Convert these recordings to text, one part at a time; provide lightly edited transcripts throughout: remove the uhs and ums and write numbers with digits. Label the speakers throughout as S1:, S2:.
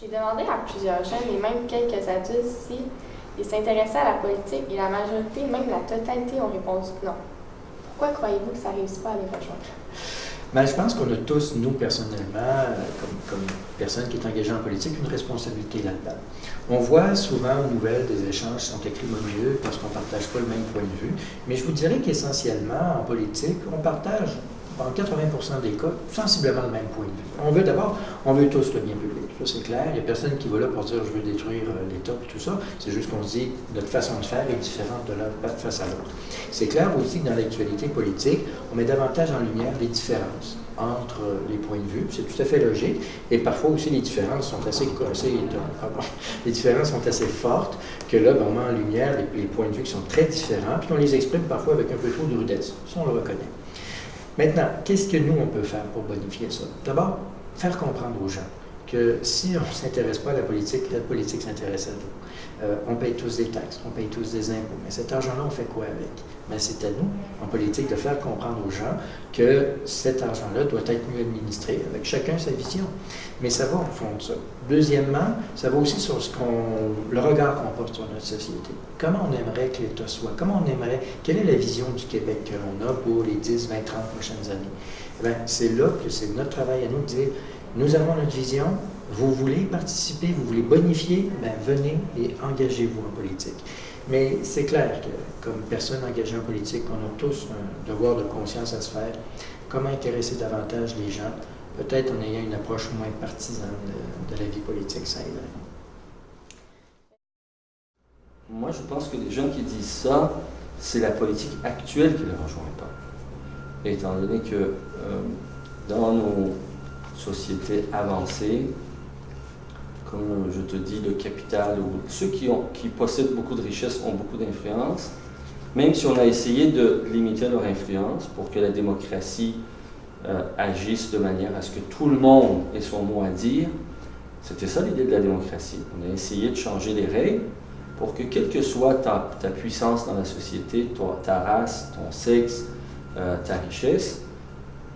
S1: J'ai demandé à plusieurs jeunes et même quelques adultes si ils s'intéressaient à la politique et la majorité, même la totalité, ont répondu non. Pourquoi croyez-vous que ça ne réussit pas à les rejoindre?
S2: Ben, je pense qu'on a tous, nous personnellement, comme personne qui est engagée en politique, une responsabilité là-dedans. On voit souvent aux nouvelles des échanges qui sont acrimonieux parce qu'on ne partage pas le même point de vue, mais je vous dirais qu'essentiellement, en politique, on partage, en 80% des cas, sensiblement le même point de vue. On veut tous le bien public, ça c'est clair. Il n'y a personne qui va là pour dire je veux détruire l'État et tout ça. C'est juste qu'on se dit notre façon de faire est différente de l'autre face à l'autre. C'est clair aussi que dans l'actualité politique, on met davantage en lumière les différences entre les points de vue. C'est tout à fait logique. Et parfois aussi, les différences sont les différences sont assez fortes que là, on met en lumière les points de vue qui sont très différents, puis on les exprime parfois avec un peu trop de rudesse. Ça, on le reconnaît. Maintenant, qu'est-ce que nous, on peut faire pour bonifier ça? D'abord, faire comprendre aux gens que si on ne s'intéresse pas à la politique s'intéresse à nous. On paye tous des taxes, on paye tous des impôts, mais cet argent-là, on fait quoi avec? Mais c'est à nous, en politique, de faire comprendre aux gens que cet argent-là doit être mieux administré, avec chacun sa vision. Mais ça va au fond de ça. Deuxièmement, ça va aussi sur le regard qu'on porte sur notre société. Comment on aimerait que l'État soit? Quelle est la vision du Québec que l'on a pour les 10, 20, 30 prochaines années? Bien, c'est là que c'est notre travail à nous de dire, nous avons notre vision, vous voulez participer, vous voulez bonifier, bien venez et engagez-vous en politique. Mais c'est clair que, comme personne engagée en politique, on a tous un devoir de conscience à se faire. Comment intéresser davantage les gens, peut-être en ayant une approche moins partisane de la vie politique, ça aiderait.
S3: Moi, je pense que les gens qui disent ça, c'est la politique actuelle qui ne les rejoint pas. Étant donné que dans nos sociétés avancées, comme je te dis, le capital, ou ceux qui possèdent beaucoup de richesses ont beaucoup d'influence, même si on a essayé de limiter leur influence pour que la démocratie agisse de manière à ce que tout le monde ait son mot à dire, c'était ça l'idée de la démocratie. On a essayé de changer les règles pour que quelle que soit ta puissance dans la société, ta race, ton sexe, ta richesse,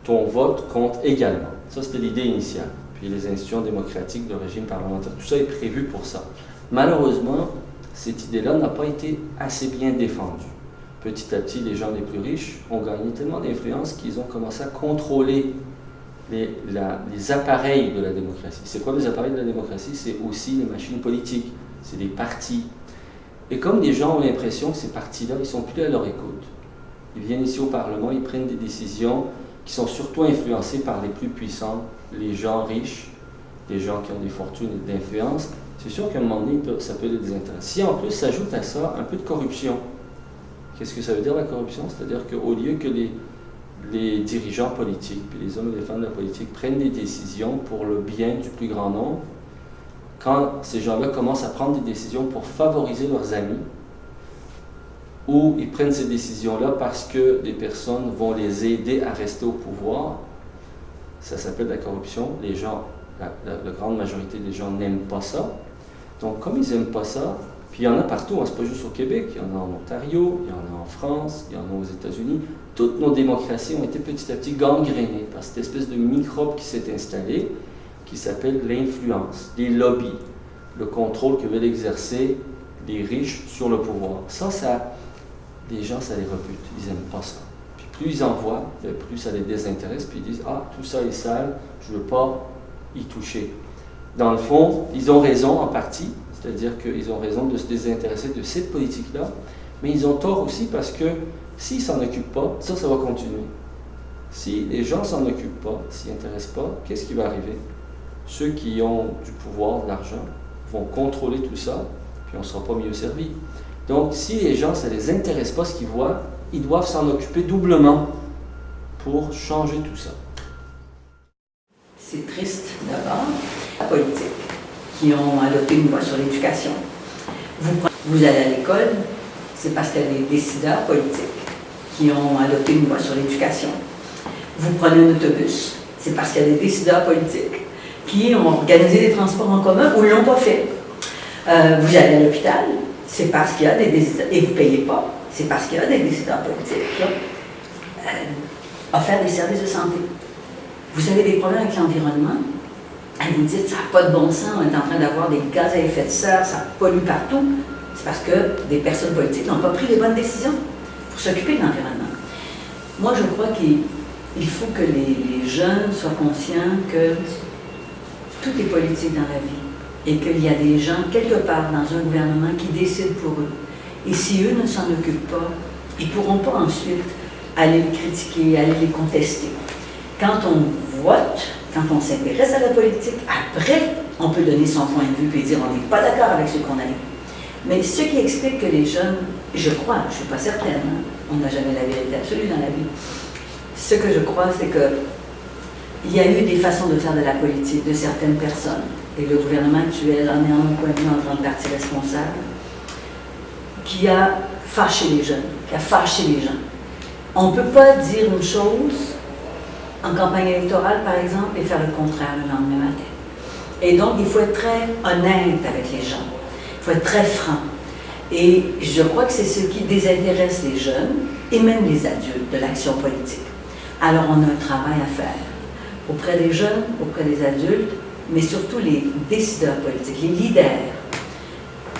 S3: ton vote compte également. Ça, c'était l'idée initiale. Puis les institutions démocratiques, le régime parlementaire, tout ça est prévu pour ça. Malheureusement, cette idée-là n'a pas été assez bien défendue. Petit à petit, les gens les plus riches ont gagné tellement d'influence qu'ils ont commencé à contrôler les appareils de la démocratie. C'est quoi les appareils de la démocratie? C'est aussi les machines politiques, c'est les partis. Et comme les gens ont l'impression que ces partis-là, ils ne sont plus à leur écoute, ils viennent ici au Parlement, ils prennent des décisions qui sont surtout influencées par les plus puissants, les gens riches, les gens qui ont des fortunes et de l'influence. C'est sûr qu'à un moment donné, ça peut les désintéresser. Si en plus s'ajoute à ça un peu de corruption, qu'est-ce que ça veut dire la corruption? C'est-à-dire qu'au lieu que les dirigeants politiques, puis les hommes et les femmes de la politique prennent des décisions pour le bien du plus grand nombre, quand ces gens-là commencent à prendre des décisions pour favoriser leurs amis, ou ils prennent ces décisions-là parce que des personnes vont les aider à rester au pouvoir, ça s'appelle la corruption. Les gens, la grande majorité des gens n'aiment pas ça. Donc comme ils n'aiment pas ça, puis il y en a partout, hein, c'est pas juste au Québec, il y en a en Ontario, il y en a en France, il y en a aux États-Unis. Toutes nos démocraties ont été petit à petit gangrénées par cette espèce de microbe qui s'est installée, qui s'appelle l'influence, les lobbies, le contrôle que veulent exercer les riches sur le pouvoir. Les gens, ça les rebute, ils n'aiment pas ça. Puis plus ils en voient, plus ça les désintéresse, puis ils disent « Ah, tout ça est sale, je ne veux pas y toucher ». Dans le fond, ils ont raison en partie, c'est-à-dire qu'ils ont raison de se désintéresser de cette politique-là, mais ils ont tort aussi parce que s'ils ne s'en occupent pas, ça va continuer. Si les gens ne s'en occupent pas, s'ils n'intéressent pas, qu'est-ce qui va arriver? Ceux qui ont du pouvoir, de l'argent, vont contrôler tout ça, puis on ne sera pas mieux servi. Donc, si les gens, ça ne les intéresse pas ce qu'ils voient, ils doivent s'en occuper doublement pour changer tout ça.
S4: C'est triste d'abord, la politique, qui ont adopté une loi sur l'éducation. Vous allez à l'école, c'est parce qu'il y a des décideurs politiques qui ont adopté une loi sur l'éducation. Vous prenez un autobus, c'est parce qu'il y a des décideurs politiques qui ont organisé des transports en commun ou ne l'ont pas fait. Vous allez à l'hôpital, c'est parce qu'il y a des décideurs, et vous ne payez pas, c'est parce qu'il y a des décideurs politiques qui ont offert des services de santé. Vous avez des problèmes avec l'environnement, vous dites, ça n'a pas de bon sens, on est en train d'avoir des gaz à effet de serre, ça pollue partout, c'est parce que des personnes politiques n'ont pas pris les bonnes décisions pour s'occuper de l'environnement. Moi, je crois qu'il faut que les jeunes soient conscients que tout est politique dans la vie et qu'il y a des gens, quelque part dans un gouvernement, qui décident pour eux. Et si eux ne s'en occupent pas, ils ne pourront pas ensuite aller les critiquer, aller les contester. Quand on vote, quand on s'intéresse à la politique, après, on peut donner son point de vue et dire on n'est pas d'accord avec ce qu'on a dit. Mais ce qui explique que les jeunes, je crois, je ne suis pas certaine, hein, on n'a jamais la vérité absolue dans la vie. Ce que je crois, c'est qu'il y a eu des façons de faire de la politique de certaines personnes. Et le gouvernement actuel en est en point de vue en grande partie responsable, qui a fâché les jeunes, qui a fâché les gens. On ne peut pas dire une chose en campagne électorale, par exemple, et faire le contraire le lendemain matin. Et donc, il faut être très honnête avec les gens. Il faut être très franc. Et je crois que c'est ce qui désintéresse les jeunes et même les adultes de l'action politique. Alors, on a un travail à faire auprès des jeunes, auprès des adultes, mais surtout les décideurs politiques, les leaders,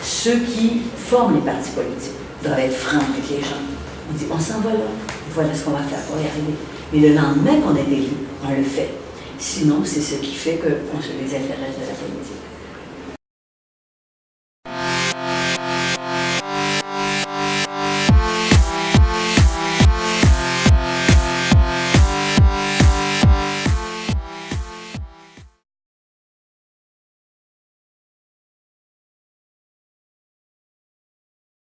S4: ceux qui forment les partis politiques, doivent être francs avec les gens. On dit, on s'en va là, voilà ce qu'on va faire pour y arriver. Mais le lendemain qu'on est élu, on le fait. Sinon, c'est ce qui fait qu'on se désintéresse de la politique.